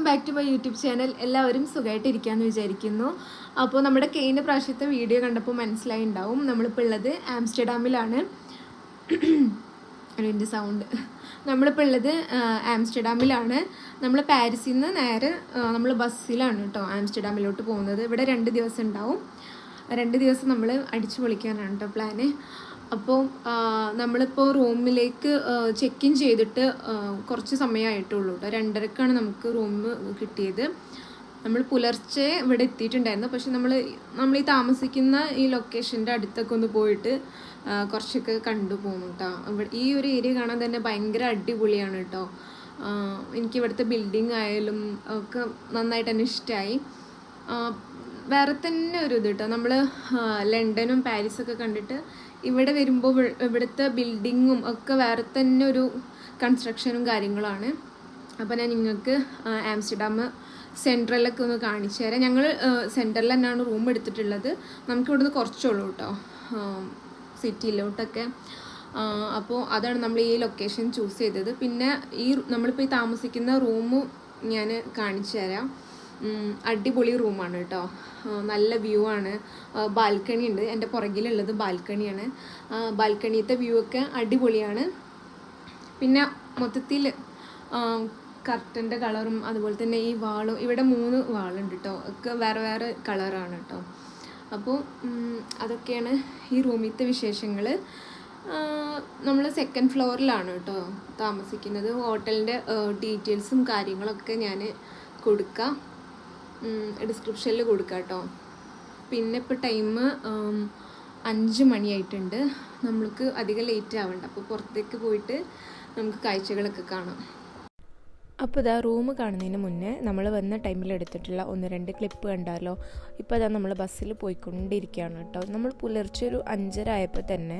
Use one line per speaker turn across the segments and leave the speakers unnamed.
Back to my YouTube channel. എല്ലാവരും സുഖമായിട്ടിരിക്കാമെന്ന് വിചാരിക്കുന്നു. അപ്പോൾ നമ്മുടെ കഴിഞ്ഞ പ്രാവശ്യത്തെ വീഡിയോ കണ്ടപ്പോൾ മനസ്സിലായി ഉണ്ടാവും നമ്മളിപ്പോൾ ഉള്ളത് ആംസ്റ്റർഡാമിലാണ്. അതിൻ്റെ സൗണ്ട്. നമ്മളിപ്പോൾ ഉള്ളത് ആംസ്റ്റർഡാമിലാണ്. നമ്മൾ പാരീസിൽ നിന്ന് നേരെ നമ്മൾ ബസ്സിലാണ് കേട്ടോ ആംസ്റ്റർഡാമിലോട്ട് പോകുന്നത്. ഇവിടെ 2 ദിവസം ഉണ്ടാവും. 2 ദിവസം നമ്മൾ അടിച്ചു പൊളിക്കാനാണ് കേട്ടോ പ്ലാന്. അപ്പോൾ നമ്മളിപ്പോൾ റൂമിലേക്ക് ചെക്ക് ഇൻ ചെയ്തിട്ട് കുറച്ച് സമയമായിട്ടുള്ളൂ കേട്ടോ. 2:30ക്കാണ് നമുക്ക് റൂം കിട്ടിയത്. നമ്മൾ പുലർച്ചെ ഇവിടെ എത്തിയിട്ടുണ്ടായിരുന്നു. പക്ഷെ നമ്മൾ ഈ താമസിക്കുന്ന ഈ ലൊക്കേഷൻ്റെ അടുത്തൊക്കെ ഒന്ന് പോയിട്ട് കുറച്ചൊക്കെ കണ്ടു പോകുന്നു കേട്ടോ. ഇവിടെ ഈ ഒരു ഏരിയ കാണാൻ തന്നെ ഭയങ്കര അടിപൊളിയാണ് കേട്ടോ. എനിക്ക് ഇവിടുത്തെ ബിൽഡിംഗ് ആയാലും ഒക്കെ നന്നായിട്ട് തന്നെ ഇഷ്ടമായി. വേറെ തന്നെ ഒരു ഇത് കേട്ടോ. നമ്മൾ ലണ്ടനും പാരീസൊക്കെ കണ്ടിട്ട് ഇവിടെ വരുമ്പോൾ ഇവിടുത്തെ ബിൽഡിങ്ങും ഒക്കെ വേറെ തന്നെ ഒരു കൺസ്ട്രക്ഷനും കാര്യങ്ങളാണ്. അപ്പോൾ ഞാൻ നിങ്ങൾക്ക് ആംസ്റ്റർഡാം സെൻട്രലൊക്കെ ഒന്ന് കാണിച്ചു തരാം. ഞങ്ങൾ സെൻട്രലിൽ തന്നെയാണ് റൂം എടുത്തിട്ടുള്ളത്. നമുക്ക് ഇവിടുന്ന് കുറച്ചുള്ളൂ കേട്ടോ സിറ്റിയിലോട്ടൊക്കെ. അപ്പോൾ അതാണ് നമ്മൾ ഈ ലൊക്കേഷൻ ചൂസ് ചെയ്തത്. പിന്നെ നമ്മളിപ്പോൾ ഈ താമസിക്കുന്ന റൂമും ഞാൻ കാണിച്ചു തരാം. അടിപൊളി റൂമാണ് കേട്ടോ. നല്ല വ്യൂ ആണ്. ബാൽക്കണി ഉണ്ട്. എൻ്റെ പുറകിലുള്ളത് ബാൽക്കണിയാണ്. ബാൽക്കണിയത്തെ വ്യൂ ഒക്കെ അടിപൊളിയാണ്. പിന്നെ മൊത്തത്തിൽ കർട്ടൻ്റെ കളറും അതുപോലെ തന്നെ ഈ വാളും, ഇവിടെ 3 വാളുണ്ട് കേട്ടോ. ഒക്കെ വേറെ വേറെ കളറാണ് കേട്ടോ. അപ്പോൾ അതൊക്കെയാണ് ഈ റൂമിലത്തെ വിശേഷങ്ങൾ. നമ്മൾ 2nd ഫ്ലോറിലാണ് കേട്ടോ താമസിക്കുന്നത്. ഹോട്ടലിൻ്റെ ഡീറ്റെയിൽസും കാര്യങ്ങളൊക്കെ ഞാൻ കൊടുക്കാം, ഡിസ്ക്രിപ്ഷനിൽ കൊടുക്കാം കേട്ടോ. പിന്നെ ഇപ്പോൾ ടൈം 5 മണിയായിട്ടുണ്ട്. നമ്മൾക്ക് അധികം ലേറ്റ് ആവണ്ട. അപ്പോൾ പുറത്തേക്ക് പോയിട്ട് നമുക്ക് കാഴ്ചകളൊക്കെ കാണാം.
അപ്പോൾ ഇതാ റൂം കാണുന്നതിന് മുന്നേ നമ്മൾ വന്ന ടൈമിൽ എടുത്തിട്ടുള്ള 1-2 ക്ലിപ്പ് കണ്ടാലോ. ഇപ്പോൾ അതാ നമ്മൾ ബസ്സിൽ പോയിക്കൊണ്ടിരിക്കുകയാണ് കേട്ടോ. നമ്മൾ പുലർച്ചെ ഒരു 5:30 ആയപ്പോൾ തന്നെ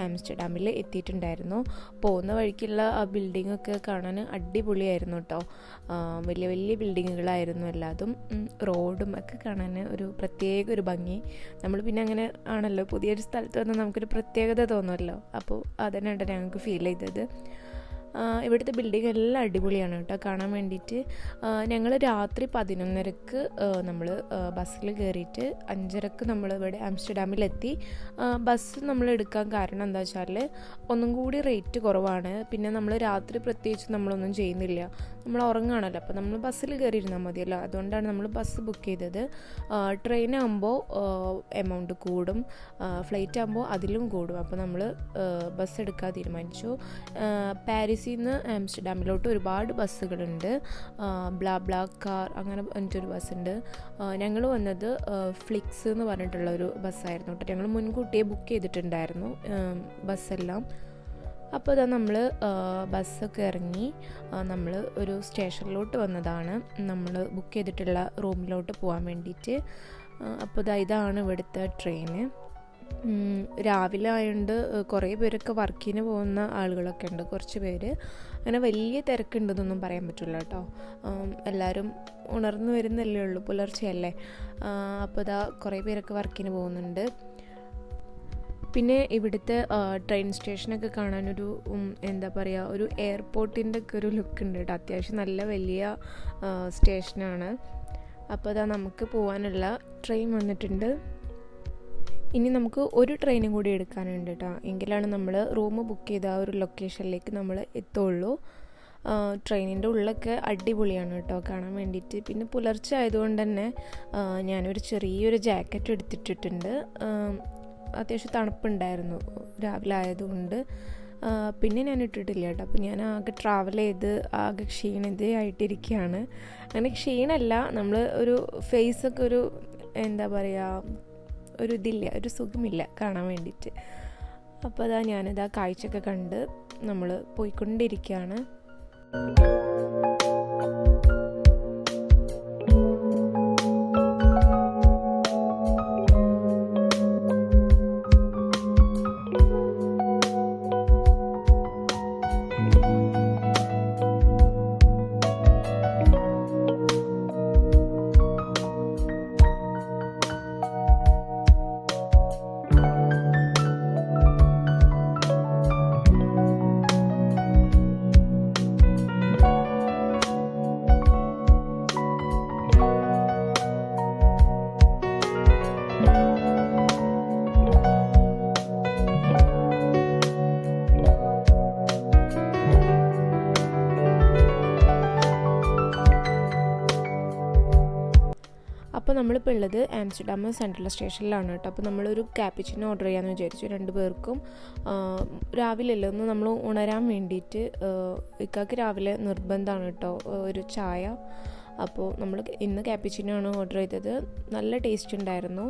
ആംസ്റ്റർഡാമിൽ എത്തിയിട്ടുണ്ടായിരുന്നു. പോകുന്ന വഴിക്കുള്ള ആ ബിൽഡിങ്ങൊക്കെ കാണാൻ അടിപൊളിയായിരുന്നു കേട്ടോ. വലിയ വലിയ ബിൽഡിങ്ങുകളായിരുന്നു എല്ലാതും. റോഡും ഒക്കെ കാണാൻ ഒരു പ്രത്യേക ഒരു ഭംഗി. നമ്മൾ പിന്നെ അങ്ങനെ ആണല്ലോ, പുതിയൊരു സ്ഥലത്ത് വന്നാൽ നമുക്കൊരു പ്രത്യേകത തോന്നുമല്ലോ. അപ്പോൾ അതന്നെയാണ് ഞങ്ങൾക്ക് ഫീൽ ചെയ്തത്. ഇവിടുത്തെ ബിൽഡിംഗ് എല്ലാം അടിപൊളിയാണ് കേട്ടോ കാണാൻ വേണ്ടിയിട്ട്. ഞങ്ങൾ രാത്രി 11:30ക്ക് നമ്മൾ ബസ്സിൽ കയറിയിട്ട് 5:30ക്ക് നമ്മൾ ഇവിടെ ആംസ്റ്റർഡാമിലെത്തി. ബസ് നമ്മൾ എടുക്കാൻ കാരണം എന്താ വെച്ചാൽ ഒന്നും കൂടി റേറ്റ് കുറവാണ്. പിന്നെ നമ്മൾ രാത്രി പ്രത്യേകിച്ച് നമ്മളൊന്നും ചെയ്യുന്നില്ല, നമ്മൾ ഉറങ്ങുകയാണല്ലോ. അപ്പോൾ നമ്മൾ ബസ്സിൽ കയറിയിരുന്നാൽ മതിയല്ലോ. അതുകൊണ്ടാണ് നമ്മൾ ബസ് ബുക്ക് ചെയ്തത്. ട്രെയിനാകുമ്പോൾ എമൗണ്ട് കൂടും, ഫ്ലൈറ്റ് ആകുമ്പോൾ അതിലും കൂടും. അപ്പോൾ നമ്മൾ ബസ് എടുക്കാൻ തീരുമാനിച്ചു. പാരീസിൽ നിന്ന് ആംസ്റ്റർഡാമിലോട്ട് ഒരുപാട് ബസ്സുകളുണ്ട്. ബ്ലാ കാർ അങ്ങനെ പറഞ്ഞിട്ടൊരു ബസ്സുണ്ട്. ഞങ്ങൾ വന്നത് ഫ്ലിക്സ് എന്ന് പറഞ്ഞിട്ടുള്ളൊരു ബസ്സായിരുന്നു കേട്ടോ. ഞങ്ങൾ മുൻകൂട്ടിയെ ബുക്ക് ചെയ്തിട്ടുണ്ടായിരുന്നു ബസ്സെല്ലാം. അപ്പോൾ ഇതാ നമ്മൾ ബസ്സൊക്കെ ഇറങ്ങി നമ്മൾ ഒരു സ്റ്റേഷനിലോട്ട് വന്നതാണ് നമ്മൾ ബുക്ക് ചെയ്തിട്ടുള്ള റൂമിലോട്ട് പോകാൻ വേണ്ടിയിട്ട്. അപ്പോൾ ഇതാണ് ഇവിടുത്തെ ട്രെയിന്. രാവിലെ ആയതുകൊണ്ട് കുറേ പേരൊക്കെ വർക്കിന് പോകുന്ന ആളുകളൊക്കെ ഉണ്ട്. കുറച്ച് പേര് അങ്ങനെ വലിയ തിരക്കുണ്ടെന്നൊന്നും പറയാൻ പറ്റില്ല കേട്ടോ. എല്ലാവരും ഉണർന്നു വരുന്നല്ലേ ഉള്ളൂ, പുലർച്ചെയല്ലേ. അപ്പോൾ കുറേ പേരൊക്കെ വർക്കിന് പോകുന്നുണ്ട്. പിന്നെ ഇവിടുത്തെ ട്രെയിൻ സ്റ്റേഷനൊക്കെ കാണാനൊരു എന്താ പറയുക, ഒരു എയർപോർട്ടിൻ്റെ ഒക്കെ ഒരു ലുക്ക് ഉണ്ട് കേട്ടോ. അത്യാവശ്യം നല്ല വലിയ സ്റ്റേഷനാണ്. അപ്പോൾ നമുക്ക് പോകാനുള്ള ട്രെയിൻ വന്നിട്ടുണ്ട്. ഇനി നമുക്ക് ഒരു ട്രെയിനും കൂടി എടുക്കാനുണ്ട് കേട്ടോ. എങ്കിലാണ് നമ്മൾ റൂം ബുക്ക് ചെയ്ത ആ ഒരു ലൊക്കേഷനിലേക്ക് നമ്മൾ എത്തുള്ളൂ. ട്രെയിനിൻ്റെ ഉള്ളൊക്കെ അടിപൊളിയാണ് കേട്ടോ കാണാൻ വേണ്ടിയിട്ട്. പിന്നെ പുലർച്ചെ ആയതുകൊണ്ട് തന്നെ ഞാനൊരു ചെറിയൊരു ജാക്കറ്റ് എടുത്തിട്ടിട്ടുണ്ട്. അത്യാവശ്യം തണുപ്പുണ്ടായിരുന്നു രാവിലെ ആയതുകൊണ്ട്. പിന്നെ ഞാൻ ഇട്ടിട്ടില്ല കേട്ടോ. അപ്പോൾ ഞാൻ ആകെ ട്രാവൽ ചെയ്ത് ആകെ ക്ഷീണിതയായിട്ടിരിക്കുകയാണ്. അങ്ങനെ ക്ഷീണമല്ല, നമ്മൾ ഒരു ഫേസൊക്കെ ഒരു എന്താ പറയുക, ഒരു ഇതില്ല, ഒരു സുഖമില്ല കാണാൻ വേണ്ടിയിട്ട്. അപ്പോൾ ഞാനിതാ കാഴ്ചയൊക്കെ കണ്ട് നമ്മൾ പോയിക്കൊണ്ടിരിക്കുകയാണ്. നമ്മളിപ്പോൾ ഉള്ളത് ആംസ്റ്റർഡാം സെൻട്രൽ സ്റ്റേഷനിലാണ് കേട്ടോ. അപ്പോൾ നമ്മളൊരു ക്യാപ്പിച്ചിനോ ഓർഡർ ചെയ്യാമെന്ന് വിചാരിച്ചു. 2 പേർക്കും രാവിലെ ഒന്ന് നമ്മൾ ഉണരാൻ വേണ്ടിയിട്ട് ഇക്കാക്ക് രാവിലെ നിർബന്ധമാണ് കേട്ടോ ഒരു ചായ. അപ്പോൾ നമ്മൾ ഇന്ന് ക്യാപ്പിച്ചിനോ ആണ് ഓർഡർ ചെയ്തത്. നല്ല ടേസ്റ്റ് ഉണ്ടായിരുന്നു.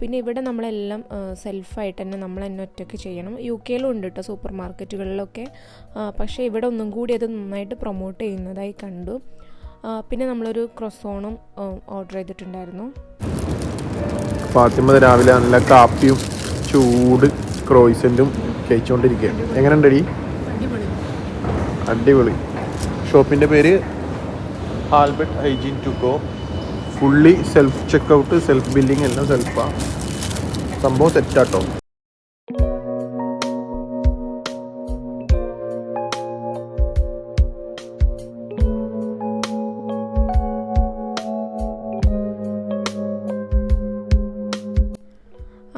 പിന്നെ ഇവിടെ നമ്മളെല്ലാം സെൽഫായിട്ട് തന്നെ നമ്മൾ തന്നെ ഒറ്റയ്ക്ക് ചെയ്യണം. UK-ലും ഉണ്ട് കേട്ടോ സൂപ്പർ മാർക്കറ്റുകളിലൊക്കെ. പക്ഷേ ഇവിടെ ഒന്നും കൂടി അത് നന്നായിട്ട് പ്രൊമോട്ട് ചെയ്യുന്നതായി കണ്ടു. പിന്നെ നമ്മളൊരു ക്രൊസോണും ഓർഡർ ചെയ്തിട്ടുണ്ടായിരുന്നു.
ഫാത്തിമ രാവിലെ നല്ല കാപ്പിയും ചൂട് ക്രോയിസൻറ്റും കഴിച്ചുകൊണ്ടിരിക്കുകയാണ്. എങ്ങനെയുണ്ടടി? അടിപൊളി. ഷോപ്പിൻ്റെ പേര് Albert Heijn to go. Fully self checkout, self billing എല്ലാം സെൽഫാണ്. സംഭവം സെറ്റാട്ടോ.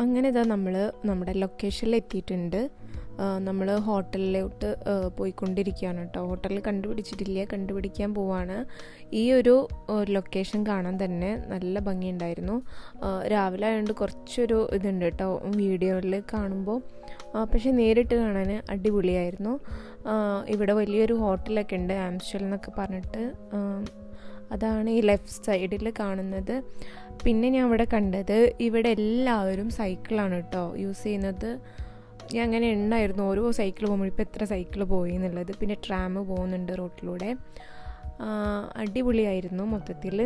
അങ്ങനെ ഇതാ നമ്മൾ നമ്മുടെ ലൊക്കേഷനിൽ എത്തിയിട്ടുണ്ട്. നമ്മൾ ഹോട്ടലിലോട്ട് പോയിക്കൊണ്ടിരിക്കുകയാണ് കേട്ടോ. ഹോട്ടലിൽ കണ്ടുപിടിക്കാൻ പോവാണ്. ഈ ഒരു ലൊക്കേഷൻ കാണാൻ തന്നെ നല്ല ഭംഗിയുണ്ടായിരുന്നു. രാവിലെ ആയതുകൊണ്ട് കുറച്ചൊരു ഇതുണ്ട് കേട്ടോ വീഡിയോയിൽ കാണുമ്പോൾ. പക്ഷേ നേരിട്ട് കാണാൻ അടിപൊളിയായിരുന്നു. ഇവിടെ വലിയൊരു ഹോട്ടലൊക്കെ ഉണ്ട്, ആംസ്റ്റൽ എന്നൊക്കെ പറഞ്ഞിട്ട്. അതാണ് ഈ ലെഫ്റ്റ് സൈഡിൽ കാണുന്നത്. പിന്നെ ഞാൻ ഇവിടെ കണ്ടത് ഇവിടെ എല്ലാവരും സൈക്കിളാണ് കേട്ടോ യൂസ് ചെയ്യുന്നത്. ഞാൻ അങ്ങനെ ഉണ്ടായിരുന്നു ഓരോ സൈക്കിൾ പോകുമ്പോൾ ഇപ്പോൾ എത്ര സൈക്കിൾ പോയി എന്നുള്ളത്. പിന്നെ ട്രാം പോകുന്നുണ്ട് റോട്ടിലൂടെ. അടിപൊളിയായിരുന്നു മൊത്തത്തിൽ.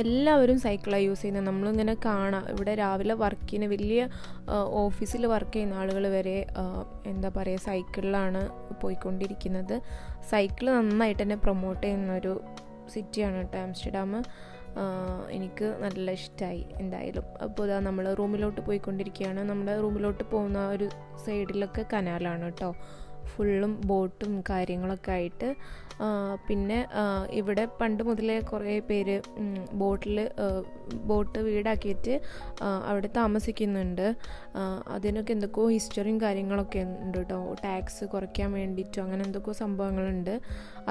എല്ലാവരും സൈക്കിളാണ് യൂസ് ചെയ്യുന്നത്. നമ്മളിങ്ങനെ കാണാം ഇവിടെ രാവിലെ വർക്കിന് വലിയ ഓഫീസിൽ വർക്ക് ചെയ്യുന്ന ആളുകൾ വരെ എന്താ പറയുക സൈക്കിളിലാണ് പോയിക്കൊണ്ടിരിക്കുന്നത്. സൈക്കിൾ നന്നായിട്ട് തന്നെ പ്രൊമോട്ട് ചെയ്യുന്നൊരു സിറ്റിയാണ് കേട്ടോ ആംസ്റ്റർഡാം. എനിക്ക് നല്ല ഇഷ്ടമായി എന്തായാലും. അപ്പോൾ ഇതാ നമ്മൾ റൂമിലോട്ട് പോയിക്കൊണ്ടിരിക്കുകയാണ്. നമ്മുടെ റൂമിലോട്ട് പോകുന്ന ഒരു സൈഡിലൊക്കെ കനാലാണ് കേട്ടോ. ഫുള്ളും ബോട്ടും കാര്യങ്ങളൊക്കെ ആയിട്ട്. പിന്നെ ഇവിടെ പണ്ട് മുതലേ കുറേ പേര് ബോട്ട് വീടാക്കിയിട്ട് അവിടെ താമസിക്കുന്നുണ്ട്. അതിനൊക്കെ എന്തൊക്കെയോ ഹിസ്റ്ററിയും കാര്യങ്ങളൊക്കെ ഉണ്ട് കേട്ടോ. ടാക്സ് കുറയ്ക്കാൻ വേണ്ടിയിട്ടോ അങ്ങനെ എന്തൊക്കെയോ സംഭവങ്ങളുണ്ട്.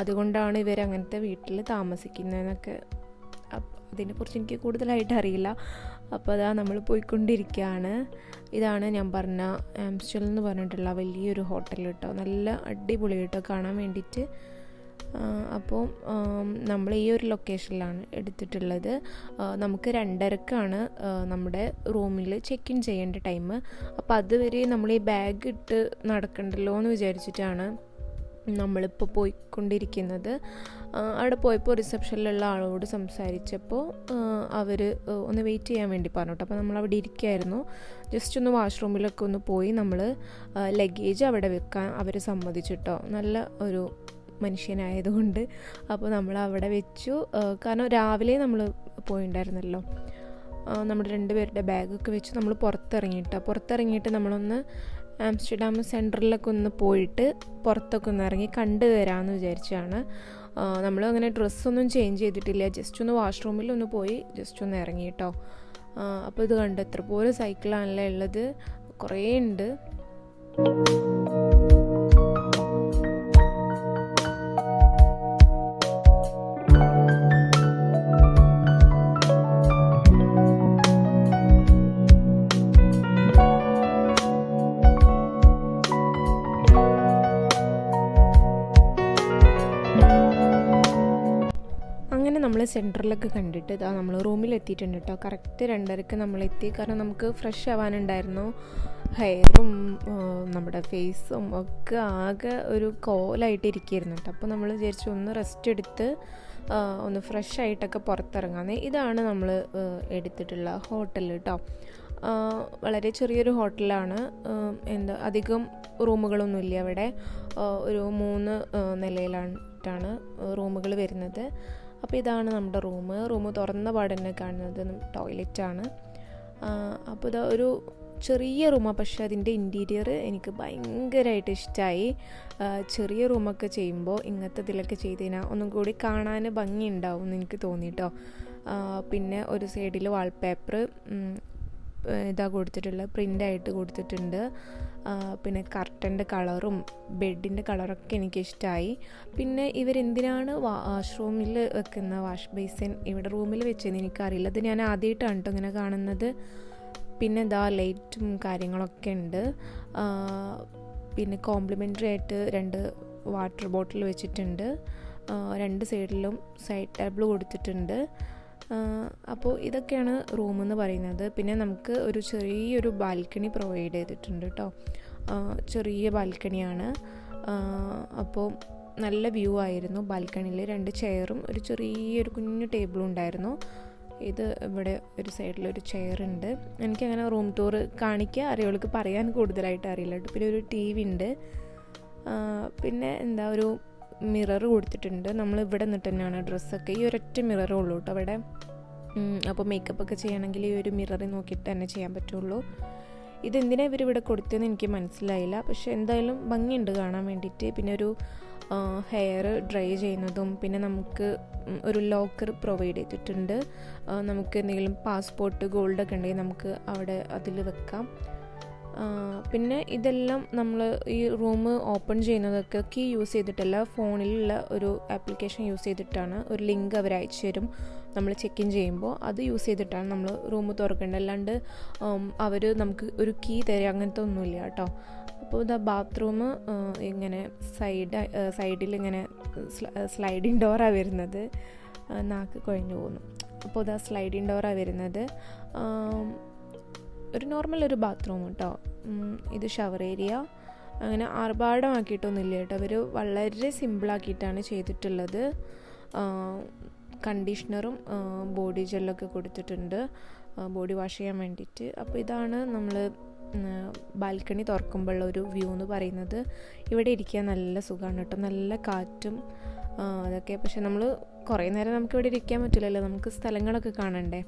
അതുകൊണ്ടാണ് ഇവരങ്ങനത്തെ വീട്ടിൽ താമസിക്കുന്നതെന്നൊക്കെ. അതിനെക്കുറിച്ച് എനിക്ക് കൂടുതലായിട്ട് അറിയില്ല. അപ്പോൾ അതാ നമ്മൾ പോയിക്കൊണ്ടിരിക്കുകയാണ്. ഇതാണ് ഞാൻ പറഞ്ഞ ആംസ്റ്റൽ എന്ന് പറഞ്ഞിട്ടുള്ള വലിയൊരു ഹോട്ടൽ കേട്ടോ. നല്ല അടിപൊളി കേട്ടോ കാണാൻ വേണ്ടിയിട്ട്. അപ്പോൾ നമ്മൾ ഈ ഒരു ലൊക്കേഷനിലാണ് എടുത്തിട്ടുള്ളത്. നമുക്ക് 2:30ക്കാണ് നമ്മുടെ റൂമിൽ ചെക്ക് ഇൻ ചെയ്യേണ്ട ടൈം. അപ്പോൾ അതുവരെ നമ്മൾ ഈ ബാഗ് ഇട്ട് നടക്കണ്ടല്ലോ എന്ന് വിചാരിച്ചിട്ടാണ് നമ്മളിപ്പോൾ പോയിക്കൊണ്ടിരിക്കുന്നത്. അവിടെ പോയപ്പോൾ റിസപ്ഷനിലുള്ള ആളോട് സംസാരിച്ചപ്പോൾ അവർ ഒന്ന് വെയിറ്റ് ചെയ്യാൻ വേണ്ടി പറഞ്ഞു കേട്ടോ. അപ്പോൾ നമ്മളവിടെ ഇരിക്കുകയായിരുന്നു. ജസ്റ്റ് ഒന്ന് വാഷ്റൂമിലൊക്കെ ഒന്ന് പോയി നമ്മൾ ലഗേജ് അവിടെ വെക്കാൻ അവർ സമ്മതിച്ചിട്ടോ. നല്ല ഒരു മനുഷ്യനായതുകൊണ്ട്. അപ്പോൾ നമ്മൾ അവിടെ വെച്ചു. കാരണം രാവിലെ നമ്മൾ പോയിട്ടുണ്ടായിരുന്നല്ലോ. നമ്മുടെ 2 പേരുടെ ബാഗൊക്കെ വെച്ച് നമ്മൾ പുറത്തിറങ്ങിയിട്ട് നമ്മളൊന്ന് ആംസ്റ്റർഡാം സെൻട്രലിലൊക്കെ ഒന്ന് പോയിട്ട് പുറത്തൊക്കെ ഒന്ന് ഇറങ്ങി കണ്ടു വരാമെന്ന് വിചാരിച്ചാണ്. നമ്മൾ അങ്ങനെ ഡ്രസ്സൊന്നും ചേഞ്ച് ചെയ്തിട്ടില്ല. ജസ്റ്റ് ഒന്ന് വാഷ്റൂമിൽ ഒന്ന് പോയി ജസ്റ്റ് ഒന്ന് ഇറങ്ങി കേട്ടോ. അപ്പോൾ ഇത് കണ്ട് എത്ര പോലെ സൈക്കിളാണല്ലോ ഉള്ളത്, കുറേ ഉണ്ട്. നമ്മൾ സെൻറ്ററിലൊക്കെ കണ്ടിട്ട് ഇതാ നമ്മൾ റൂമിൽ എത്തിയിട്ടുണ്ട് കേട്ടോ. കറക്റ്റ് 2:30ക്ക് നമ്മളെത്തി. കാരണം നമുക്ക് ഫ്രഷ് ആവാനുണ്ടായിരുന്നു. ഹെയറും നമ്മുടെ ഫേസും ഒക്കെ ആകെ ഒരു കോലായിട്ട് ഇരിക്കുകയായിരുന്നു കേട്ടോ. അപ്പോൾ നമ്മൾ വിചാരിച്ചു ഒന്ന് റെസ്റ്റ് എടുത്ത് ഒന്ന് ഫ്രഷ് ആയിട്ടൊക്കെ പുറത്തിറങ്ങാമെന്ന്. ഇതാണ് നമ്മൾ എടുത്തിട്ടുള്ള ഹോട്ടൽ കേട്ടോ. വളരെ ചെറിയൊരു ഹോട്ടലാണ്. അധികം റൂമുകളൊന്നുമില്ല അവിടെ. ഒരു 3 നിലയിലായിട്ടാണ് റൂമുകൾ വരുന്നത്. അപ്പോൾ ഇതാണ് നമ്മുടെ റൂം തുറന്ന പാടന്നെ കാണുന്നത് ടോയ്ലറ്റാണ്. അപ്പോൾ ഇതാ ഒരു ചെറിയ റൂമാണ്, പക്ഷേ അതിൻ്റെ ഇൻറ്റീരിയർ എനിക്ക് ഭയങ്കരമായിട്ട് ഇഷ്ടമായി. ചെറിയ റൂമൊക്കെ ചെയ്യുമ്പോൾ ഇങ്ങനത്തെ ഇതിലൊക്കെ ചെയ്ത് കഴിഞ്ഞാൽ ഒന്നും കൂടി കാണാൻ ഭംഗി ഉണ്ടാവും എന്ന് എനിക്ക് തോന്നിട്ടോ. പിന്നെ ഒരു സൈഡിൽ വാൾപേപ്പർ, ഇതാ കൊടുത്തിട്ടുള്ളത്, പ്രിൻ്റായിട്ട് കൊടുത്തിട്ടുണ്ട്. പിന്നെ കർട്ടൻ്റെ കളറും ബെഡിൻ്റെ കളറൊക്കെ എനിക്കിഷ്ടമായി. പിന്നെ ഇവരെന്തിനാണ് വാഷ്റൂമിൽ വെക്കുന്ന വാഷ് ബേസിൻ ഇവിടെ റൂമിൽ വെച്ചതെന്ന് എനിക്കറിയില്ല. അത് ഞാൻ ആദ്യമായിട്ടാണ് കേട്ടോ ഇങ്ങനെ കാണുന്നത്. പിന്നെ ഇതാ ലൈറ്റും കാര്യങ്ങളൊക്കെ ഉണ്ട്. പിന്നെ കോംപ്ലിമെൻ്ററി ആയിട്ട് 2 വാട്ടർ ബോട്ടിൽ വെച്ചിട്ടുണ്ട്. 2 സൈഡിലും സൈഡ് ടേബിൾ കൊടുത്തിട്ടുണ്ട്. അപ്പോൾ ഇതൊക്കെയാണ് റൂമെന്ന് പറയുന്നത്. പിന്നെ നമുക്ക് ഒരു ചെറിയൊരു ബാൽക്കണി പ്രൊവൈഡ് ചെയ്തിട്ടുണ്ട് കേട്ടോ. ചെറിയ ബാൽക്കണിയാണ്. അപ്പോൾ നല്ല വ്യൂ ആയിരുന്നു ബാൽക്കണിയിൽ. 2 ചെയറും ഒരു ചെറിയൊരു കുഞ്ഞു ടേബിളും ഉണ്ടായിരുന്നു. ഇത് ഇവിടെ ഒരു സൈഡിലൊരു ചെയറുണ്ട്. എനിക്കങ്ങനെ റൂം ടൂർ കാണിക്കുക അറിയുള്ളൂ, പറയാൻ കൂടുതലായിട്ട് അറിയില്ല കേട്ടോ. പിന്നെ ഒരു TV ഉണ്ട്. പിന്നെ എന്താ ഒരു മിറർ കൊടുത്തിട്ടുണ്ട്. നമ്മൾ ഇവിടെ നിന്നിട്ട് തന്നെയാണ് ഡ്രസ്സൊക്കെ, ഈ ഒരൊറ്റ മിററേ ഉള്ളൂ കേട്ടോ അവിടെ. അപ്പോൾ മേക്കപ്പൊക്കെ ചെയ്യണമെങ്കിൽ ഈ ഒരു മിററിൽ നോക്കിയിട്ട് തന്നെ ചെയ്യാൻ പറ്റുള്ളൂ. ഇതെന്തിനാണ് ഇവരിവിടെ കൊടുത്തതെന്ന് എനിക്ക് മനസ്സിലായില്ല, പക്ഷെ എന്തായാലും ഭംഗിയുണ്ട് കാണാൻ വേണ്ടിയിട്ട്. പിന്നെ ഒരു ഹെയർ ഡ്രൈ ചെയ്യുന്നതും, പിന്നെ നമുക്ക് ഒരു ലോക്കർ പ്രൊവൈഡ് ചെയ്തിട്ടുണ്ട്. നമുക്ക് എന്തെങ്കിലും പാസ്പോർട്ട് ഗോൾഡൊക്കെ ഉണ്ടെങ്കിൽ നമുക്ക് അവിടെ അതിൽ വെക്കാം. പിന്നെ ഇതെല്ലാം നമ്മൾ ഈ റൂം ഓപ്പൺ ചെയ്യുന്നതൊക്കെ കീ യൂസ് ചെയ്തിട്ടല്ല, ഫോണിലുള്ള ഒരു ആപ്ലിക്കേഷൻ യൂസ് ചെയ്തിട്ടാണ്. ഒരു ലിങ്ക് അവർ അയച്ചു തരും നമ്മൾ ചെക്ക് ഇൻ ചെയ്യുമ്പോൾ, അത് യൂസ് ചെയ്തിട്ടാണ് നമ്മൾ റൂം തുറക്കേണ്ടത്. അല്ലാണ്ട് അവർ നമുക്ക് ഒരു കീ തരിക അങ്ങനത്തെ ഒന്നുമില്ല കേട്ടോ. അപ്പോൾ ഇതാ ബാത്റൂം ഇങ്ങനെ സൈഡിൽ ഇങ്ങനെ സ്ലൈഡിങ് ഡോറാണ് വരുന്നത്. നാക്ക് കുഴഞ്ഞു പോകുന്നു. അപ്പോൾ ഇതാ സ്ലൈഡിങ് ഡോറാണ് വരുന്നത്. ഒരു നോർമൽ ഒരു ബാത്റൂം കേട്ടോ. ഇത് ഷവർ ഏരിയ. അങ്ങനെ ആർഭാടമാക്കിയിട്ടൊന്നുമില്ല കേട്ടോ. അവർ വളരെ സിമ്പിളാക്കിയിട്ടാണ് ചെയ്തിട്ടുള്ളത്. കണ്ടീഷണറും ബോഡി ജെല്ലൊക്കെ കൊടുത്തിട്ടുണ്ട് ബോഡി വാഷ് ചെയ്യാൻ വേണ്ടിയിട്ട്. അപ്പോൾ ഇതാണ് നമ്മൾ ബാൽക്കണി തുറക്കുമ്പോഴുള്ള ഒരു വ്യൂ എന്ന് പറയുന്നത്. ഇവിടെ ഇരിക്കാൻ നല്ല സുഖമാണ് കേട്ടോ, നല്ല കാറ്റും അതൊക്കെ. പക്ഷെ നമ്മൾ കുറേ നേരം നമുക്ക് ഇവിടെ ഇരിക്കാൻ പറ്റില്ലല്ലോ, നമുക്ക് സ്ഥലങ്ങളൊക്കെ കാണണ്ടേ.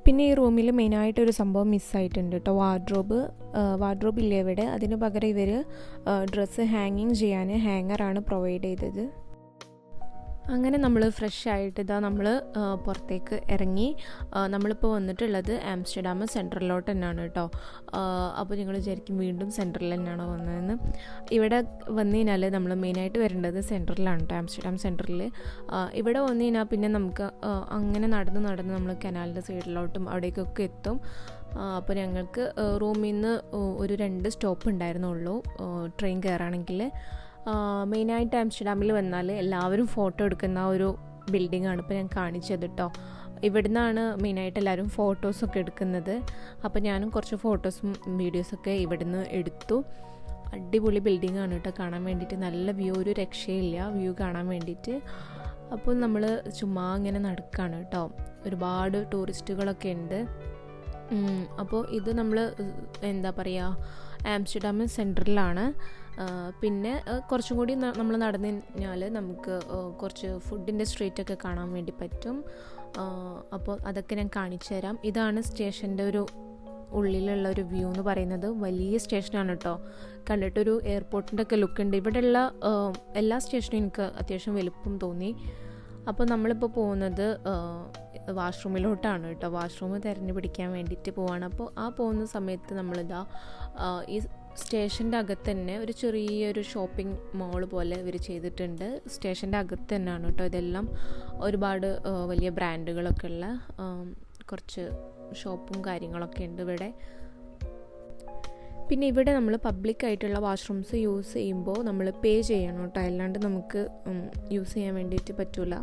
പിന്നെ ഈ റൂമിൽ മെയിനായിട്ടൊരു സംഭവം മിസ്സായിട്ടുണ്ട് കേട്ടോ. വാർഡ്രോബ് ഇല്ല ഇവിടെ. അതിന് പകരം ഇവർ ഡ്രസ്സ് ഹാങ്ങിങ് ചെയ്യാൻ ഹാങ്ങറാണ് പ്രൊവൈഡ് ചെയ്തത്. അങ്ങനെ നമ്മൾ ഫ്രഷ് ആയിട്ട് ഇതാ നമ്മൾ പുറത്തേക്ക് ഇറങ്ങി. നമ്മളിപ്പോൾ വന്നിട്ടുള്ളത് ആംസ്റ്റർഡാം സെൻട്രലിലോട്ട് തന്നെയാണ് കേട്ടോ. അപ്പോൾ നിങ്ങൾ വിചാരിക്കും വീണ്ടും സെൻട്രലിൽ തന്നെയാണോ വന്നതെന്ന്. ഇവിടെ വന്നു കഴിഞ്ഞാൽ നമ്മൾ മെയിനായിട്ട് വരേണ്ടത് സെൻട്രലിലാണ് കേട്ടോ, ആംസ്റ്റർഡാം സെൻട്രലിൽ. ഇവിടെ വന്നു കഴിഞ്ഞാൽ പിന്നെ നമുക്ക് അങ്ങനെ നടന്ന് നമ്മൾ കനാലിൻ്റെ സൈഡിലോട്ടും അവിടേക്കൊക്കെ എത്തും. അപ്പോൾ ഞങ്ങൾക്ക് റൂമിൽ നിന്ന് ഒരു 2 സ്റ്റോപ്പ് ഉണ്ടായിരുന്നുള്ളൂ ട്രെയിൻ കയറുകയാണെങ്കിൽ. മെയിനായിട്ട് ആംസ്റ്റർഡാമിൽ വന്നാൽ എല്ലാവരും ഫോട്ടോ എടുക്കുന്ന ഒരു ബിൽഡിങ്ങാണ് ഇപ്പോൾ ഞാൻ കാണിച്ചത് കേട്ടോ. ഇവിടുന്നാണ് മെയിനായിട്ട് എല്ലാവരും ഫോട്ടോസൊക്കെ എടുക്കുന്നത്. അപ്പോൾ ഞാനും കുറച്ച് ഫോട്ടോസും വീഡിയോസൊക്കെ ഇവിടുന്ന് എടുത്തു. അടിപൊളി ബിൽഡിങ്ങാണ് കേട്ടോ കാണാൻ വേണ്ടിയിട്ട്. നല്ല വ്യൂ, ഒരു രക്ഷയില്ല വ്യൂ കാണാൻ വേണ്ടിയിട്ട്. അപ്പോൾ നമ്മൾ ചുമ്മാ ഇങ്ങനെ നടക്കുകയാണ് കേട്ടോ. ഒരുപാട് ടൂറിസ്റ്റുകളൊക്കെ ഉണ്ട്. അപ്പോൾ ഇത് നമ്മൾ എന്താ പറയുക, ആംസ്റ്റർഡാം സെൻട്രലിലാണ്. പിന്നെ കുറച്ചും കൂടി നമ്മൾ നടന്നു കഴിഞ്ഞാൽ നമുക്ക് കുറച്ച് ഫുഡിൻ്റെ സ്ട്രീറ്റൊക്കെ കാണാൻ വേണ്ടി പറ്റും. അപ്പോൾ അതൊക്കെ ഞാൻ കാണിച്ചു തരാം. ഇതാണ് സ്റ്റേഷൻ്റെ ഒരു ഉള്ളിലുള്ള ഒരു വ്യൂ എന്ന് പറയുന്നത്. വലിയ സ്റ്റേഷനാണ് കേട്ടോ, കണ്ടിട്ടൊരു എയർപോർട്ടിൻ്റെ ഒക്കെ ലുക്ക് ഉണ്ട്. ഇവിടെയുള്ള എല്ലാ സ്റ്റേഷനും എനിക്ക് അത്യാവശ്യം വലുപ്പം തോന്നി. അപ്പോൾ നമ്മളിപ്പോൾ പോകുന്നത് വാഷ്റൂമിലോട്ടാണ് കേട്ടോ. വാഷ്റൂം തിരഞ്ഞു പിടിക്കാൻ വേണ്ടിയിട്ട് പോവാണ്. അപ്പോൾ ആ പോകുന്ന സമയത്ത് നമ്മളിതാ ഈ സ്റ്റേഷൻ്റെ അകത്ത് തന്നെ ഒരു ചെറിയൊരു ഷോപ്പിംഗ് മോൾ പോലെ ഇവർ ചെയ്തിട്ടുണ്ട്. സ്റ്റേഷൻ്റെ അകത്ത് തന്നെയാണ് കേട്ടോ ഇതെല്ലാം. ഒരുപാട് വലിയ ബ്രാൻഡുകളൊക്കെ ഉള്ള കുറച്ച് ഷോപ്പും കാര്യങ്ങളൊക്കെ ഉണ്ട് ഇവിടെ. പിന്നെ ഇവിടെ നമ്മൾ പബ്ലിക്കായിട്ടുള്ള വാഷ്റൂംസ് യൂസ് ചെയ്യുമ്പോൾ നമ്മൾ പേ ചെയ്യണം കേട്ടോ, അല്ലാണ്ട് നമുക്ക് യൂസ് ചെയ്യാൻ വേണ്ടിയിട്ട് പറ്റില്ല.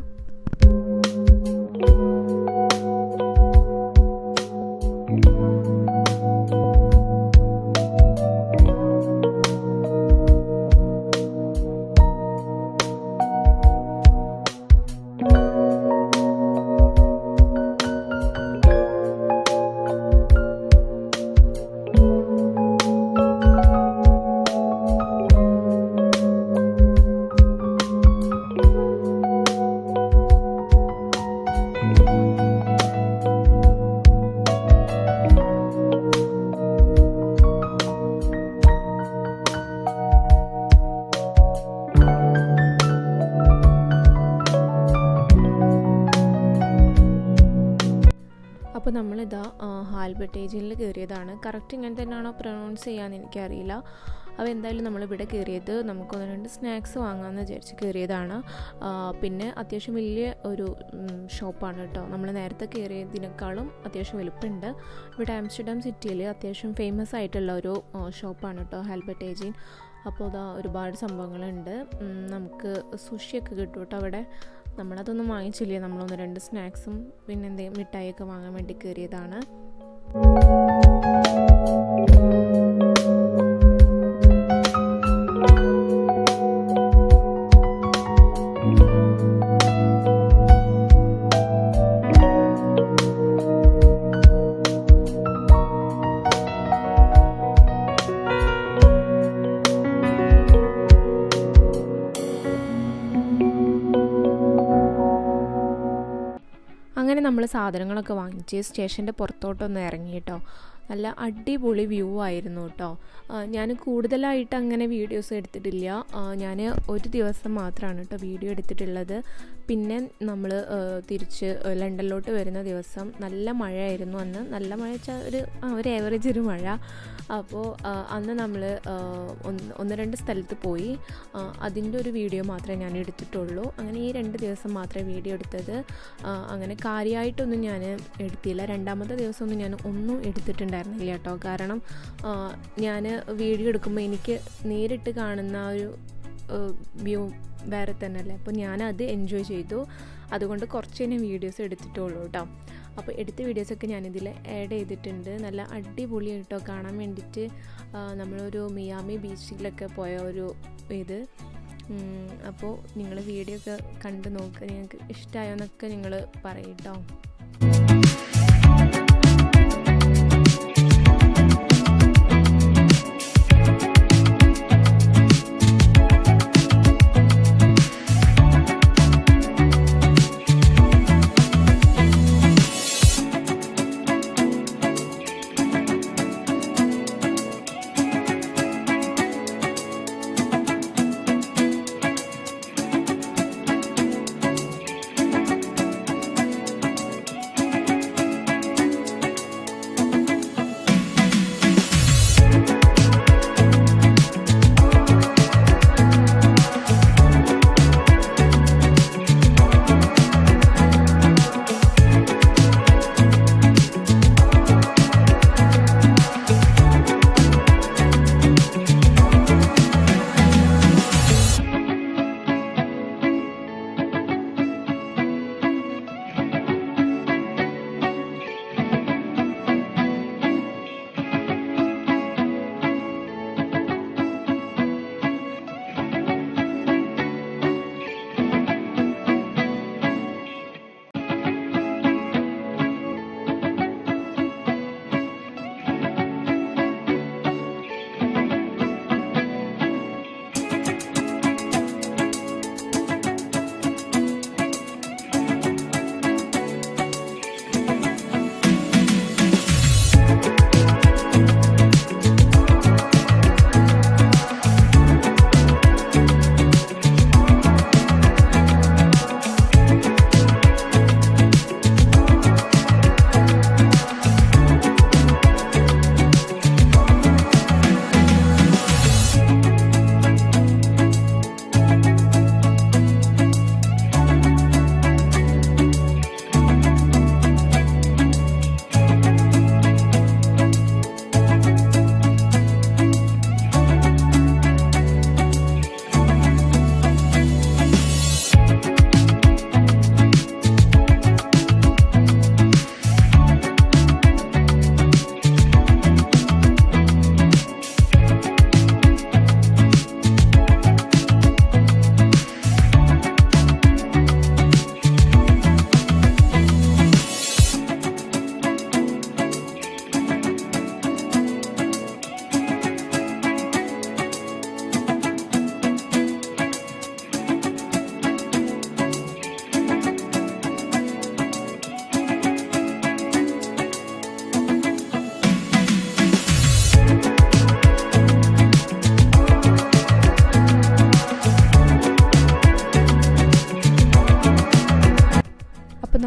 ആൽബർട്ട് ഏജിയനിൽ കയറിയതാണ്. കറക്റ്റ് ഇങ്ങനെ തന്നെയാണോ പ്രൊനൗൺസ് ചെയ്യാമെന്ന് എനിക്കറിയില്ല. അപ്പോൾ എന്തായാലും നമ്മളിവിടെ കയറിയത് നമുക്കൊന്ന് 2 സ്നാക്സ് വാങ്ങാമെന്ന് വിചാരിച്ച് കയറിയതാണ്. പിന്നെ അത്യാവശ്യം വലിയ ഒരു ഷോപ്പാണ് കേട്ടോ. നമ്മൾ നേരത്തെ കയറിയതിനേക്കാളും അത്യാവശ്യം വലുപ്പമുണ്ട്. ഇവിടെ ആംസ്റ്റർഡാം സിറ്റിയിൽ അത്യാവശ്യം ഫേമസ് ആയിട്ടുള്ള ഒരു ഷോപ്പാണ് കേട്ടോ ആൽബർട്ട് ഏജിയൻ. അപ്പോൾ ഇതാ ഒരുപാട് സംഭവങ്ങളുണ്ട്. നമുക്ക് സുഷിയൊക്കെ കിട്ടും കേട്ടോ അവിടെ. നമ്മളതൊന്നും വാങ്ങിച്ചില്ല. നമ്മളൊന്ന് 2 സ്നാക്സും പിന്നെ എന്തെങ്കിലും മിഠായിയൊക്കെ വാങ്ങാൻ വേണ്ടി കയറിയതാണ്. അങ്ങനെ നമ്മൾ സാധനങ്ങളൊക്കെ വാങ്ങിച്ച് സ്റ്റേഷൻ്റെ പുറത്തോട്ടൊന്ന് ഇറങ്ങി കേട്ടോ. നല്ല അടിപൊളി വ്യൂ ആയിരുന്നു കേട്ടോ. ഞാൻ കൂടുതലായിട്ട് അങ്ങനെ വീഡിയോസ് എടുത്തിട്ടില്ല. ഞാൻ ഒരു ദിവസം മാത്രമാണ് കേട്ടോ വീഡിയോ എടുത്തിട്ടുള്ളത്. പിന്നെ നമ്മൾ തിരിച്ച് ലണ്ടനിലോട്ട് വരുന്ന ദിവസം നല്ല മഴയായിരുന്നു അന്ന്. നല്ല മഴ വെച്ചാൽ ഒരു ഏവറേജ് ഒരു മഴ. അപ്പോൾ അന്ന് നമ്മൾ 1-2 സ്ഥലത്ത് പോയി. അതിൻ്റെ ഒരു വീഡിയോ മാത്രമേ ഞാൻ എടുത്തിട്ടുള്ളൂ. അങ്ങനെ ഈ 2 ദിവസം മാത്രമേ വീഡിയോ എടുത്തത്. അങ്ങനെ കാര്യമായിട്ടൊന്നും ഞാൻ എടുത്തില്ല. രണ്ടാമത്തെ ദിവസമൊന്നും ഞാൻ ഒന്നും എടുത്തിട്ടുണ്ടായിരുന്നില്ല കേട്ടോ. കാരണം ഞാൻ വീഡിയോ എടുക്കുമ്പോൾ എനിക്ക് നേരിട്ട് കാണുന്ന ഒരു വ്യൂ വേറെ തന്നെ അല്ലേ. അപ്പോൾ ഞാനത് എൻജോയ് ചെയ്തു. അതുകൊണ്ട് കുറച്ച് തന്നെ വീഡിയോസ് എടുത്തിട്ടുള്ളൂ കേട്ടോ. അപ്പോൾ എടുത്ത വീഡിയോസൊക്കെ ഞാനിതിൽ ആഡ് ചെയ്തിട്ടുണ്ട്. നല്ല അടിപൊളിയായിട്ടോ കാണാൻ വേണ്ടിയിട്ട്. നമ്മളൊരു മിയാമി ബീച്ചിലൊക്കെ പോയ ഒരു ഇത്. അപ്പോൾ നിങ്ങൾ വീഡിയോ ഒക്കെ കണ്ട് നോക്കുക. നിങ്ങൾക്ക് ഇഷ്ടമായോ എന്നൊക്കെ നിങ്ങൾ പറയും കേട്ടോ.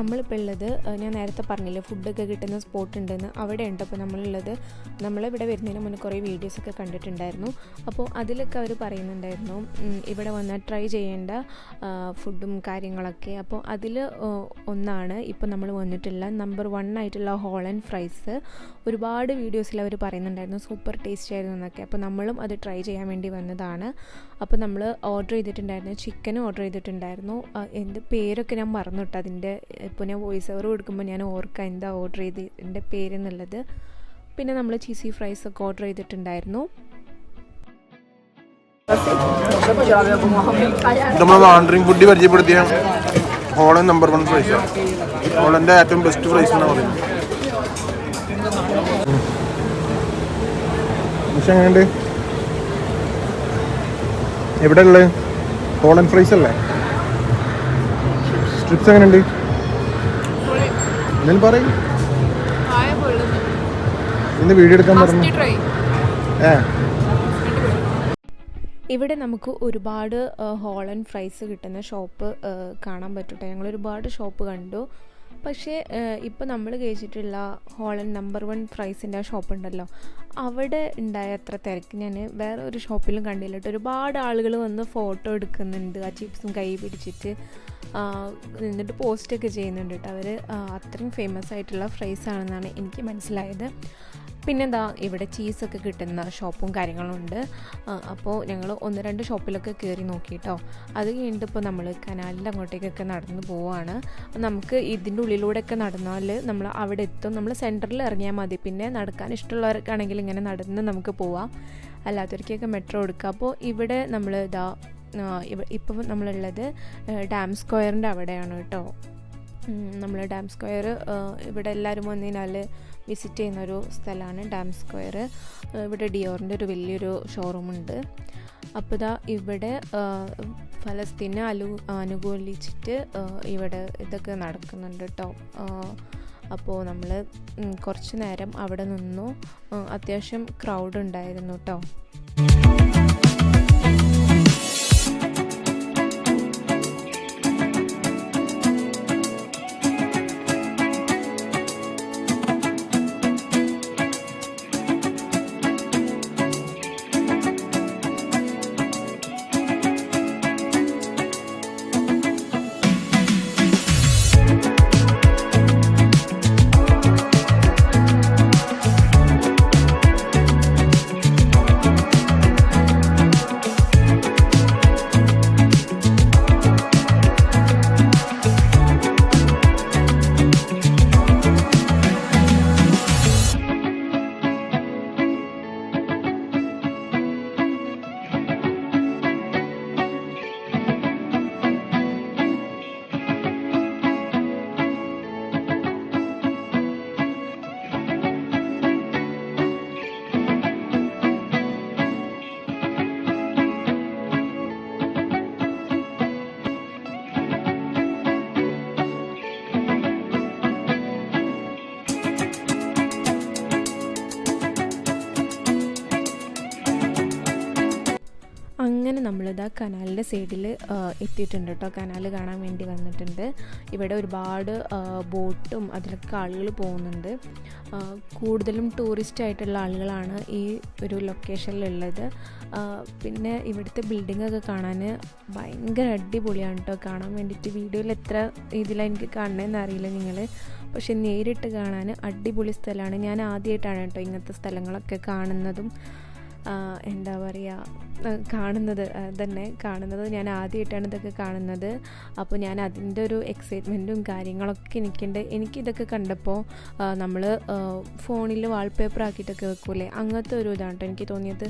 നമ്മളിപ്പോൾ ഉള്ളത് ഞാൻ നേരത്തെ പറഞ്ഞില്ലേ ഫുഡൊക്കെ കിട്ടുന്ന സ്പോട്ട് ഉണ്ടെന്ന്, അവിടെ ഉണ്ട് അപ്പോൾ നമ്മളുള്ളത്. നമ്മളിവിടെ വരുന്നതിന് മുന്നേ കുറേ വീഡിയോസൊക്കെ കണ്ടിട്ടുണ്ടായിരുന്നു. അപ്പോൾ അതിലൊക്കെ അവർ പറയുന്നുണ്ടായിരുന്നു ഇവിടെ വന്നാൽ ട്രൈ ചെയ്യേണ്ട ഫുഡും കാര്യങ്ങളൊക്കെ. അപ്പോൾ അതിൽ ഒന്നാണ് ഇപ്പോൾ നമ്മൾ വന്നിട്ടുള്ള നമ്പർ 1 ആയിട്ടുള്ള ഹോളൻ ഫ്രൈസ്. ഒരുപാട് വീഡിയോസിൽ അവർ പറയുന്നുണ്ടായിരുന്നു സൂപ്പർ ടേസ്റ്റി ആയിരുന്നു എന്നൊക്കെ. അപ്പോൾ നമ്മളും അത് ട്രൈ ചെയ്യാൻ വേണ്ടി വന്നതാണ്. അപ്പോൾ നമ്മൾ ഓർഡർ ചെയ്തിട്ടുണ്ടായിരുന്നു, ചിക്കനും ഓർഡർ ചെയ്തിട്ടുണ്ടായിരുന്നു. എൻ്റെ പേരൊക്കെ ഞാൻ മറന്നു കേട്ടോ. അതിൻ്റെ ഇപ്പോൾ ഞാൻ വോയിസ് ഓവർ കൊടുക്കുമ്പോൾ ഞാൻ ഓർക്കാം എന്താ ഓർഡർ ചെയ്തതിൻ്റെ പേരെന്നുള്ളത്. പിന്നെ നമ്മൾ ചീസി ഫ്രൈസ് ഒക്കെ ഓർഡർ ചെയ്തിട്ടുണ്ടായിരുന്നു.
നമ്മൾ വാണ്ടറിങ് ഫുഡ് പരിചയപ്പെടുത്തിയ ഹോളൻ നമ്പർ 1 ഫ്രൈസ്, ഹോളൻ്റെ ഏറ്റവും ബെസ്റ്റ് ഫ്രൈസ് എന്നാണ് പറയുന്നത്. പക്ഷെ എങ്ങനെയുണ്ട്? എവിടെ ഉള്ളത്? ഹോളൻ ഫ്രൈസ് അല്ലേ? സ്ട്രിപ്സ് എങ്ങനെയുണ്ട്? എന്തെങ്കിലും പറയും. ഇന്ന് വീഡിയോ എടുക്കാൻ പറഞ്ഞു.
ഇവിടെ നമുക്ക് ഒരുപാട് ഹോളൻ ഫ്രൈസ് കിട്ടുന്ന ഷോപ്പ് കാണാൻ പറ്റട്ടെ. ഞങ്ങൾ ഒരുപാട് ഷോപ്പ് കണ്ടു. പക്ഷേ ഇപ്പോൾ നമ്മൾ കഴിച്ചിട്ടുള്ള ഹോളൻ നമ്പർ 1 ഫ്രൈസിൻ്റെ ആ ഷോപ്പ് ഉണ്ടല്ലോ, അവിടെ ഉണ്ടായ അത്ര തിരക്ക് ഞാൻ വേറെ ഒരു ഷോപ്പിലും കണ്ടില്ല കേട്ടോ. ഒരുപാട് ആളുകൾ വന്ന് ഫോട്ടോ എടുക്കുന്നുണ്ട്, ആ ചിപ്സും കൈ പിടിച്ചിട്ട് എന്നിട്ട് പോസ്റ്റൊക്കെ ചെയ്യുന്നുണ്ട് കേട്ടോ. അവർ അത്രയും ഫേമസ് ആയിട്ടുള്ള ഫ്രൈസ് ആണെന്നാണ് എനിക്ക് മനസ്സിലായത്. പിന്നെന്താ ഇവിടെ ചീസൊക്കെ കിട്ടുന്ന ഷോപ്പും കാര്യങ്ങളും ഉണ്ട്. അപ്പോൾ ഞങ്ങൾ 1-2 ഷോപ്പിലൊക്കെ കയറി നോക്കിയിട്ടോ. അത് കഴിഞ്ഞിട്ട് ഇപ്പോൾ നമ്മൾ കനാലിൻ്റെ അങ്ങോട്ടേക്കൊക്കെ നടന്ന് പോവുകയാണ്. നമുക്ക് ഇതിൻ്റെ ഉള്ളിലൂടെയൊക്കെ നടന്നാൽ നമ്മൾ അവിടെ എത്തും. നമ്മൾ സെൻറ്ററിൽ ഇറങ്ങിയാൽ മതി. പിന്നെ നടക്കാൻ ഇഷ്ടമുള്ളവർക്കാണെങ്കിൽ ഇങ്ങനെ നടന്ന് നമുക്ക് പോവാം, അല്ലാത്തവർക്കൊക്കെ മെട്രോ എടുക്കുക. അപ്പോൾ ഇവിടെ നമ്മൾ ഇപ്പം നമ്മളുള്ളത് ഡാം സ്ക്വയറിൻ്റെ അവിടെയാണ് കേട്ടോ. നമ്മൾ ഡാം സ്ക്വയർ ഇവിടെ എല്ലാവരും വന്നതിനാൽ വിസിറ്റ് ചെയ്യുന്നൊരു സ്ഥലമാണ് ഡാം സ്ക്വയർ. ഇവിടെ ഡിയോറിൻ്റെ ഒരു വലിയൊരു ഷോറൂമുണ്ട്. അപ്പോൾ ഇവിടെ ഫലസ്തീനെ അനുകൂലിച്ചിട്ട് ഇവിടെ ഇതൊക്കെ നടക്കുന്നുണ്ട് കേട്ടോ. അപ്പോൾ നമ്മൾ കുറച്ച് നേരം അവിടെ നിന്നു. അത്യാവശ്യം ക്രൗഡ് ഉണ്ടായിരുന്നു കേട്ടോ. അങ്ങനെ നമ്മളിതാ കനാലിൻ്റെ സൈഡിൽ എത്തിയിട്ടുണ്ട് കേട്ടോ. കനാൽ കാണാൻ വേണ്ടി വന്നിട്ടുണ്ട്. ഇവിടെ ഒരുപാട് ബോട്ടും അതിലൊക്കെ ആളുകൾ പോകുന്നുണ്ട്. കൂടുതലും ടൂറിസ്റ്റ് ആയിട്ടുള്ള ആളുകളാണ് ഈ ഒരു ലൊക്കേഷനിലുള്ളത്. പിന്നെ ഇവിടുത്തെ ബിൽഡിങ്ങൊക്കെ കാണാൻ ഭയങ്കര അടിപൊളിയാണ് കേട്ടോ. കാണാൻ വേണ്ടിയിട്ട് വീഡിയോയിൽ എത്ര ഇതിലാണ് എനിക്ക് കാണണമെന്ന് അറിയില്ല നിങ്ങൾ, പക്ഷെ നേരിട്ട് കാണാൻ അടിപൊളി സ്ഥലമാണ്. ഞാൻ ആദ്യമായിട്ടാണ് കേട്ടോ ഇങ്ങനത്തെ സ്ഥലങ്ങളൊക്കെ കാണുന്നതും എന്താ പറയുക കാണുന്നത് ഞാൻ ആദ്യമായിട്ടാണ് ഇതൊക്കെ കാണുന്നത്. അപ്പോൾ ഞാൻ അതിൻ്റെ ഒരു എക്സൈറ്റ്മെൻറ്റും കാര്യങ്ങളൊക്കെ എനിക്കിതൊക്കെ കണ്ടപ്പോൾ നമ്മൾ ഫോണിൽ വാൾപേപ്പർ ആക്കിയിട്ടൊക്കെ വെക്കൂലേ, അങ്ങനത്തെ ഒരു ഇതാണ് കേട്ടോ എനിക്ക് തോന്നിയത്.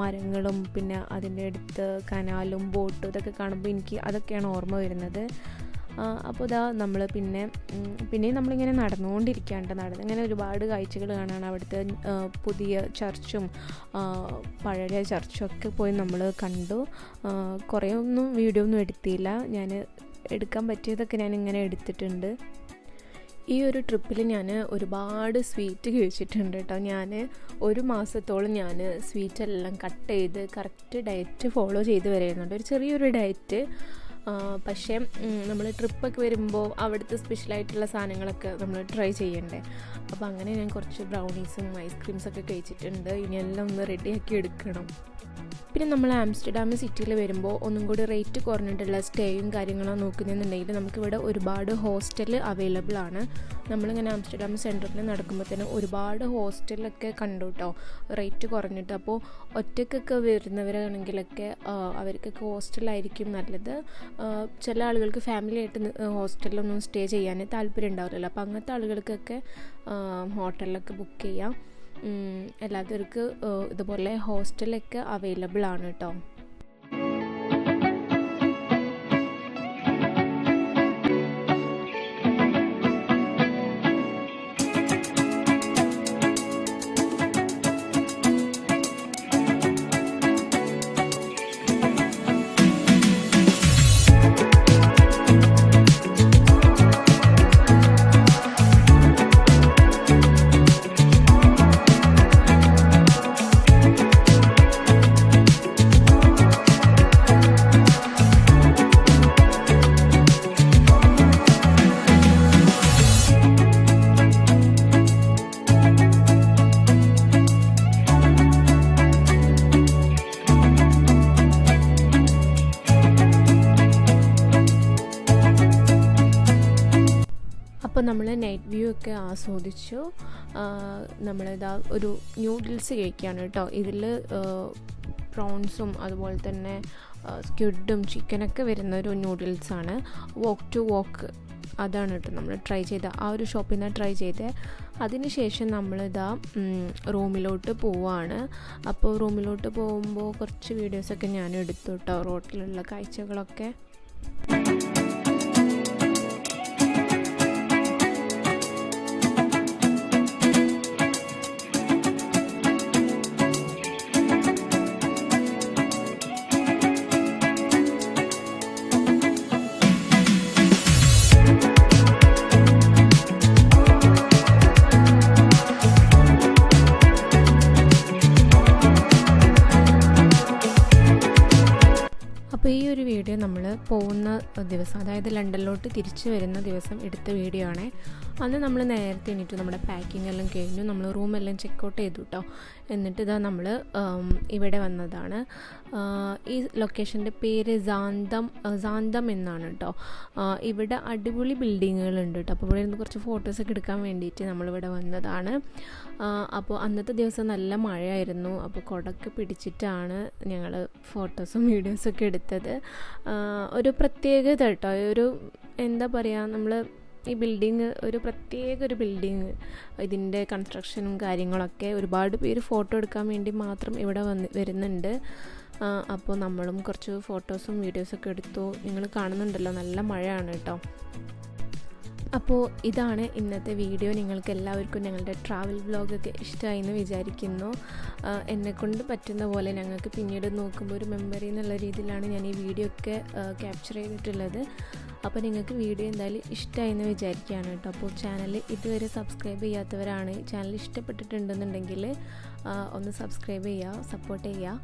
മരങ്ങളും പിന്നെ അതിൻ്റെ അടുത്ത് കനാലും ബോട്ടും ഇതൊക്കെ കാണുമ്പോൾ എനിക്ക് അതൊക്കെയാണ് ഓർമ്മ വരുന്നത്. അപ്പോൾ ഇതാ നമ്മൾ പിന്നെയും നമ്മളിങ്ങനെ നടന്നുകൊണ്ടിരിക്കുകയാണ്. ഇങ്ങനെ ഒരുപാട് കാഴ്ചകൾ കാണാൻ. അവിടുത്തെ പുതിയ ചർച്ചും പഴയ ചർച്ചും ഒക്കെ പോയി നമ്മൾ കണ്ടു. കുറേ ഒന്നും വീഡിയോ ഒന്നും എടുത്തില്ല. ഞാൻ എടുക്കാൻ പറ്റിയതൊക്കെ ഞാനിങ്ങനെ എടുത്തിട്ടുണ്ട്. ഈ ഒരു ട്രിപ്പിൽ ഞാൻ ഒരുപാട് സ്വീറ്റ് കഴിച്ചിട്ടുണ്ട് കേട്ടോ. ഞാൻ 1 മാസത്തോളം ഞാൻ സ്വീറ്റെല്ലാം കട്ട് ചെയ്ത് കറക്റ്റ് ഡയറ്റ് ഫോളോ ചെയ്ത് വരുന്നുണ്ട്. ഒരു ചെറിയൊരു ഡയറ്റ് പക്ഷേ നമ്മൾ ട്രിപ്പൊക്കെ വരുമ്പോൾ അവിടുത്തെ സ്പെഷ്യലായിട്ടുള്ള സാധനങ്ങളൊക്കെ നമ്മൾ ട്രൈ ചെയ്യണ്ടേ. അപ്പോൾ അങ്ങനെ ഞാൻ കുറച്ച് ബ്രൗണീസും ഐസ്ക്രീംസൊക്കെ കഴിച്ചിട്ടുണ്ട്. ഇനി എല്ലാം ഒന്ന് റെഡിയാക്കി എടുക്കണം. പിന്നെ നമ്മൾ ആംസ്റ്റർഡാം സിറ്റിയിൽ വരുമ്പോൾ ഒന്നും കൂടി റേറ്റ് കുറഞ്ഞിട്ടുള്ള സ്റ്റേയും കാര്യങ്ങളും നോക്കുന്നതെന്നുണ്ടെങ്കിൽ നമുക്കിവിടെ ഒരുപാട് ഹോസ്റ്റൽ അവൈലബിൾ ആണ്. നമ്മളിങ്ങനെ ആംസ്റ്റർഡാം സെൻറ്ററിൽ നടക്കുമ്പോൾ തന്നെ ഒരുപാട് ഹോസ്റ്റലൊക്കെ കണ്ടു കേട്ടോ, റേറ്റ് കുറഞ്ഞിട്ട്. അപ്പോൾ ഒറ്റയ്ക്കൊക്കെ വരുന്നവരാണെങ്കിലൊക്കെ അവർക്കൊക്കെ ഹോസ്റ്റലായിരിക്കും നല്ലത്. ചില ആളുകൾക്ക് ഫാമിലി ആയിട്ട് ഹോസ്റ്റലിലൊന്നും സ്റ്റേ ചെയ്യാൻ താല്പര്യം ഉണ്ടാവില്ലല്ലോ. അപ്പോൾ അങ്ങനത്തെ ആളുകൾക്കൊക്കെ ഹോട്ടലിലൊക്കെ ബുക്ക് ചെയ്യാം. എല്ലാത്തവർക്ക് ഇതുപോലെ ഹോസ്റ്റലൊക്കെ അവൈലബിൾ ആണ് കേട്ടോ. അപ്പോൾ നമ്മൾ നൈറ്റ് വ്യൂ ഒക്കെ ആസ്വദിച്ചു. നമ്മളിതാ ഒരു ന്യൂഡിൽസ് കഴിക്കുകയാണ് കേട്ടോ. ഇതിൽ പ്രോൺസും അതുപോലെ തന്നെ സ്ക്വിഡും ചിക്കനൊക്കെ വരുന്ന ഒരു നൂഡിൽസാണ്. വോക്ക് ടു വോക്ക് അതാണ് കേട്ടോ നമ്മൾ ട്രൈ ചെയ്ത ആ ഒരു ഷോപ്പിൽ നിന്ന് ട്രൈ ചെയ്തത്. അതിനുശേഷം നമ്മളിതാ റൂമിലോട്ട് പോവാണ്. അപ്പോൾ റൂമിലോട്ട് പോകുമ്പോൾ കുറച്ച് വീഡിയോസൊക്കെ ഞാൻ എടുത്തു കേട്ടോ, റോട്ടിലുള്ള കാഴ്ചകളൊക്കെ. അപ്പോൾ ഈ ഒരു വീഡിയോ നമ്മൾ പോകുന്ന ദിവസം, അതായത് ലണ്ടനിലോട്ട് തിരിച്ചു വരുന്ന ദിവസം എടുത്ത വീഡിയോ ആണ്. അന്ന് നമ്മൾ നേരത്തെ എണീറ്റു, നമ്മുടെ പാക്കിംഗ് എല്ലാം കഴിഞ്ഞു, നമ്മൾ റൂമെല്ലാം ചെക്കൗട്ട് ചെയ്തു കേട്ടോ. എന്നിട്ട് ഇതാ നമ്മൾ ഇവിടെ വന്നതാണ്. ഈ ലൊക്കേഷൻ്റെ പേര് സാന്തം എന്നാണ് കേട്ടോ. ഇവിടെ അടിപൊളി ബിൽഡിങ്ങുകളുണ്ട് കേട്ടോ. അപ്പോൾ ഇവിടെ നിന്ന് കുറച്ച് ഫോട്ടോസൊക്കെ എടുക്കാൻ വേണ്ടിയിട്ട് നമ്മളിവിടെ വന്നതാണ്. അപ്പോൾ അന്നത്തെ ദിവസം നല്ല മഴയായിരുന്നു. അപ്പോൾ കുടക്ക് പിടിച്ചിട്ടാണ് ഞങ്ങൾ ഫോട്ടോസും വീഡിയോസൊക്കെ എടുത്തത്. ഒരു പ്രത്യേകത കേട്ടോ, ഒരു എന്താ പറയുക, നമ്മൾ ഈ ബിൽഡിങ് ഒരു ബിൽഡിങ്, ഇതിൻ്റെ കൺസ്ട്രക്ഷനും കാര്യങ്ങളൊക്കെ ഒരുപാട് പേര് ഫോട്ടോ എടുക്കാൻ വേണ്ടി മാത്രം ഇവിടെ വരുന്നുണ്ട്. അപ്പോൾ നമ്മളും കുറച്ച് ഫോട്ടോസും വീഡിയോസൊക്കെ എടുത്തു. നിങ്ങൾ കാണുന്നുണ്ടല്ലോ, നല്ല മഴയാണ് കേട്ടോ. അപ്പോൾ ഇതാണ് ഇന്നത്തെ വീഡിയോ. നിങ്ങൾക്ക് എല്ലാവർക്കും ഞങ്ങളുടെ ട്രാവൽ വ്ലോഗൊക്കെ ഇഷ്ടമായി എന്ന് വിചാരിക്കുന്നു. എന്നെക്കൊണ്ട് പറ്റുന്ന പോലെ ഞങ്ങൾക്ക് പിന്നീട് നോക്കുമ്പോൾ ഒരു മെമ്മറി എന്നുള്ള രീതിയിലാണ് ഞാൻ ഈ വീഡിയോ ഒക്കെ ക്യാപ്ചർ ചെയ്തിട്ടുള്ളത്. അപ്പോൾ നിങ്ങൾക്ക് വീഡിയോ എന്തായാലും ഇഷ്ടമായി എന്ന് വിചാരിക്കുകയാണ് കേട്ടോ. അപ്പോൾ ചാനൽ ഇതുവരെ സബ്സ്ക്രൈബ് ചെയ്യാത്തവരാണ്, ചാനൽ ഇഷ്ടപ്പെട്ടിട്ടുണ്ടെന്നുണ്ടെങ്കിൽ ഒന്ന് സബ്സ്ക്രൈബ് ചെയ്യുക, സപ്പോർട്ട് ചെയ്യുക.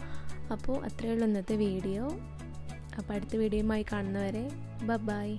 അപ്പോൾ അത്രയേ ഉള്ളൂ ഇന്നത്തെ വീഡിയോ. അപ്പോൾ അടുത്ത വീഡിയോയുമായി കാണുന്നവരെ ബൈ.